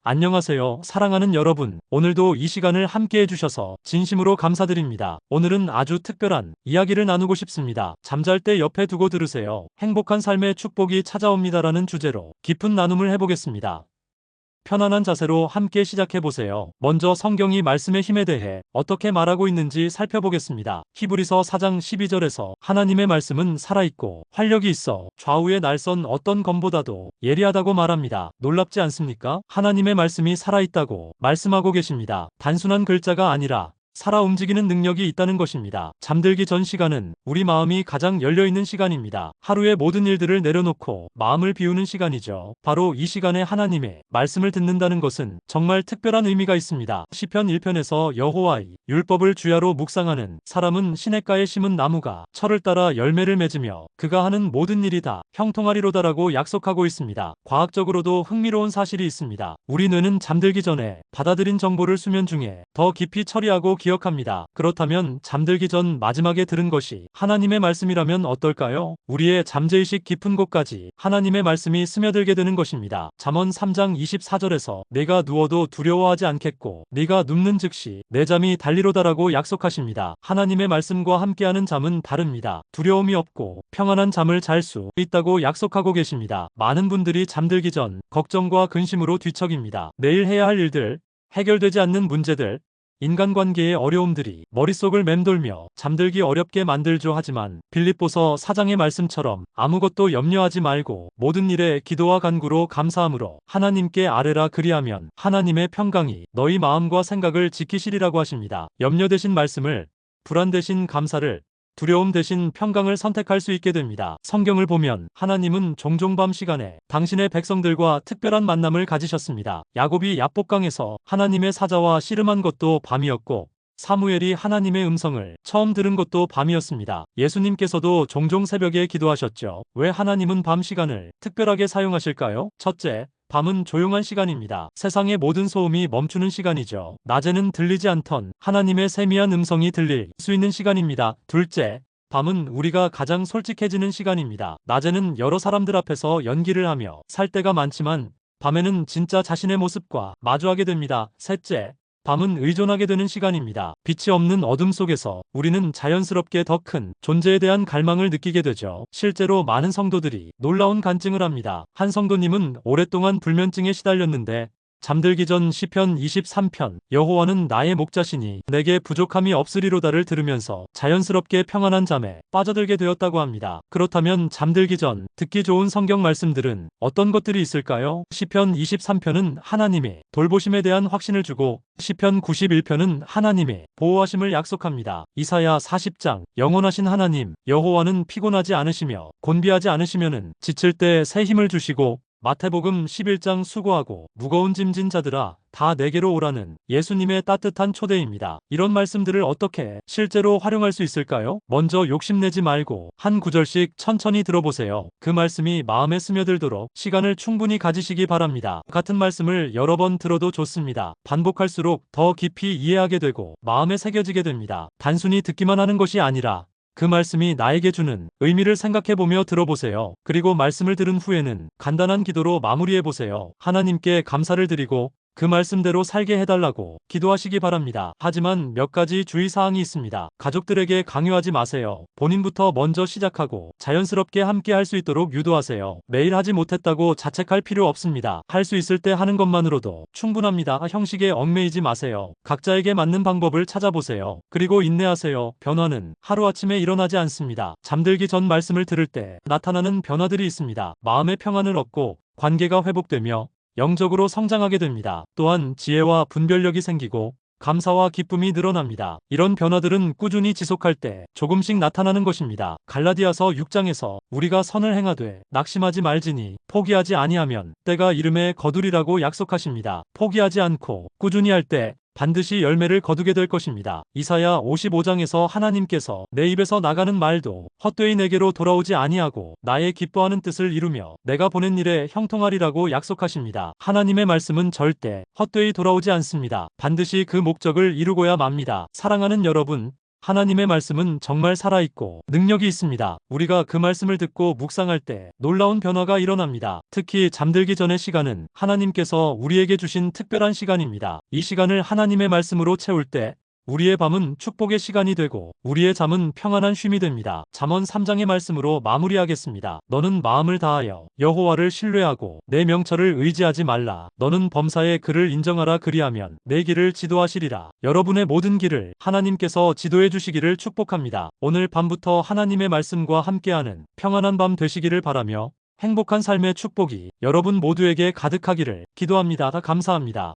안녕하세요, 사랑하는 여러분. 오늘도 이 시간을 함께 해주셔서 진심으로 감사드립니다. 오늘은 아주 특별한 이야기를 나누고 싶습니다. 잠잘 때 옆에 두고 들으세요. 행복한 삶의 축복이 찾아옵니다라는 주제로 깊은 나눔을 해보겠습니다. 편안한 자세로 함께 시작해보세요. 먼저 성경이 말씀의 힘에 대해 어떻게 말하고 있는지 살펴보겠습니다. 히브리서 4장 12절에서 하나님의 말씀은 살아있고 활력이 있어 좌우의 날선 어떤 검보다도 예리하다고 말합니다. 놀랍지 않습니까? 하나님의 말씀이 살아있다고 말씀하고 계십니다. 단순한 글자가 아니라 살아 움직이는 능력이 있다는 것입니다. 잠들기 전 시간은 우리 마음이 가장 열려있는 시간입니다. 하루의 모든 일들을 내려놓고 마음을 비우는 시간이죠. 바로 이 시간에 하나님의 말씀을 듣는다는 것은 정말 특별한 의미가 있습니다. 시편 1편에서 여호와의 율법을 주야로 묵상하는 사람은 시냇가에 심은 나무가 철을 따라 열매를 맺으며 그가 하는 모든 일이 다 형통하리로다라고 약속하고 있습니다. 과학적으로도 흥미로운 사실이 있습니다. 우리 뇌는 잠들기 전에 받아들인 정보를 수면 중에 더 깊이 처리하고 기억합니다. 그렇다면 잠들기 전 마지막에 들은 것이 하나님의 말씀이라면 어떨까요? 우리의 잠재의식 깊은 곳까지 하나님의 말씀이 스며들게 되는 것입니다. 잠언 3장 24절에서 내가 누워도 두려워하지 않겠고 네가 눕는 즉시 내 잠이 달리로다라고 약속하십니다. 하나님의 말씀과 함께하는 잠은 다릅니다. 두려움이 없고 평안한 잠을 잘 수 있다고 약속하고 계십니다. 많은 분들이 잠들기 전 걱정과 근심으로 뒤척입니다. 내일 해야 할 일들, 해결되지 않는 문제들, 인간관계의 어려움들이 머릿속을 맴돌며 잠들기 어렵게 만들죠. 하지만 빌립보서 4장의 말씀처럼 아무것도 염려하지 말고 모든 일에 기도와 간구로 감사함으로 하나님께 아뢰라. 그리하면 하나님의 평강이 너희 마음과 생각을 지키시리라고 하십니다. 염려 대신 말씀을, 불안 대신 감사를, 두려움 대신 평강을 선택할 수 있게 됩니다. 성경을 보면 하나님은 종종 밤 시간에 당신의 백성들과 특별한 만남을 가지셨습니다. 야곱이 야복강에서 하나님의 사자와 씨름한 것도 밤이었고 사무엘이 하나님의 음성을 처음 들은 것도 밤이었습니다. 예수님께서도 종종 새벽에 기도하셨죠. 왜 하나님은 밤 시간을 특별하게 사용하실까요? 첫째, 밤은 조용한 시간입니다. 세상의 모든 소음이 멈추는 시간이죠. 낮에는 들리지 않던 하나님의 세미한 음성이 들릴 수 있는 시간입니다. 둘째, 밤은 우리가 가장 솔직해지는 시간입니다. 낮에는 여러 사람들 앞에서 연기를 하며 살 때가 많지만 밤에는 진짜 자신의 모습과 마주하게 됩니다. 셋째, 밤은 의존하게 되는 시간입니다. 빛이 없는 어둠 속에서 우리는 자연스럽게 더 큰 존재에 대한 갈망을 느끼게 되죠. 실제로 많은 성도들이 놀라운 간증을 합니다. 한 성도님은 오랫동안 불면증에 시달렸는데 잠들기 전 시편 23편 여호와는 나의 목자시니 내게 부족함이 없으리로다를 들으면서 자연스럽게 평안한 잠에 빠져들게 되었다고 합니다. 그렇다면 잠들기 전 듣기 좋은 성경 말씀들은 어떤 것들이 있을까요? 시편 23편은 하나님의 돌보심에 대한 확신을 주고 시편 91편은 하나님의 보호하심을 약속합니다. 이사야 40장 영원하신 하나님 여호와는 피곤하지 않으시며 곤비하지 않으시면은 지칠 때 새 힘을 주시고 마태복음 11장 수고하고 무거운 짐진 자들아 다 내게로 오라는 예수님의 따뜻한 초대입니다. 이런 말씀들을 어떻게 실제로 활용할 수 있을까요? 먼저 욕심내지 말고 한 구절씩 천천히 들어보세요. 그 말씀이 마음에 스며들도록 시간을 충분히 가지시기 바랍니다. 같은 말씀을 여러 번 들어도 좋습니다. 반복할수록 더 깊이 이해하게 되고 마음에 새겨지게 됩니다. 단순히 듣기만 하는 것이 아니라 그 말씀이 나에게 주는 의미를 생각해보며 들어보세요. 그리고 말씀을 들은 후에는 간단한 기도로 마무리해보세요. 하나님께 감사를 드리고 그 말씀대로 살게 해달라고 기도하시기 바랍니다. 하지만 몇 가지 주의사항이 있습니다. 가족들에게 강요하지 마세요. 본인부터 먼저 시작하고 자연스럽게 함께 할 수 있도록 유도하세요. 매일 하지 못했다고 자책할 필요 없습니다. 할 수 있을 때 하는 것만으로도 충분합니다. 형식에 얽매이지 마세요. 각자에게 맞는 방법을 찾아보세요. 그리고 인내하세요. 변화는 하루아침에 일어나지 않습니다. 잠들기 전 말씀을 들을 때 나타나는 변화들이 있습니다. 마음의 평안을 얻고 관계가 회복되며 영적으로 성장하게 됩니다. 또한 지혜와 분별력이 생기고 감사와 기쁨이 늘어납니다. 이런 변화들은 꾸준히 지속할 때 조금씩 나타나는 것입니다. 갈라디아서 6장에서 우리가 선을 행하되 낙심하지 말지니 포기하지 아니하면 때가 이름에 거두리라고 약속하십니다. 포기하지 않고 꾸준히 할 때 반드시 열매를 거두게 될 것입니다. 이사야 55장에서 하나님께서 내 입에서 나가는 말도 헛되이 내게로 돌아오지 아니하고 나의 기뻐하는 뜻을 이루며 내가 보낸 일에 형통하리라고 약속하십니다. 하나님의 말씀은 절대 헛되이 돌아오지 않습니다. 반드시 그 목적을 이루고야 맙니다. 사랑하는 여러분, 하나님의 말씀은 정말 살아있고 능력이 있습니다. 우리가 그 말씀을 듣고 묵상할 때 놀라운 변화가 일어납니다. 특히 잠들기 전의 시간은 하나님께서 우리에게 주신 특별한 시간입니다. 이 시간을 하나님의 말씀으로 채울 때 우리의 밤은 축복의 시간이 되고 우리의 잠은 평안한 쉼이 됩니다. 잠언 3장의 말씀으로 마무리하겠습니다. 너는 마음을 다하여 여호와를 신뢰하고 내 명철을 의지하지 말라. 너는 범사에 그를 인정하라. 그리하면 내 길을 지도하시리라. 여러분의 모든 길을 하나님께서 지도해 주시기를 축복합니다. 오늘 밤부터 하나님의 말씀과 함께하는 평안한 밤 되시기를 바라며 행복한 삶의 축복이 여러분 모두에게 가득하기를 기도합니다. 감사합니다.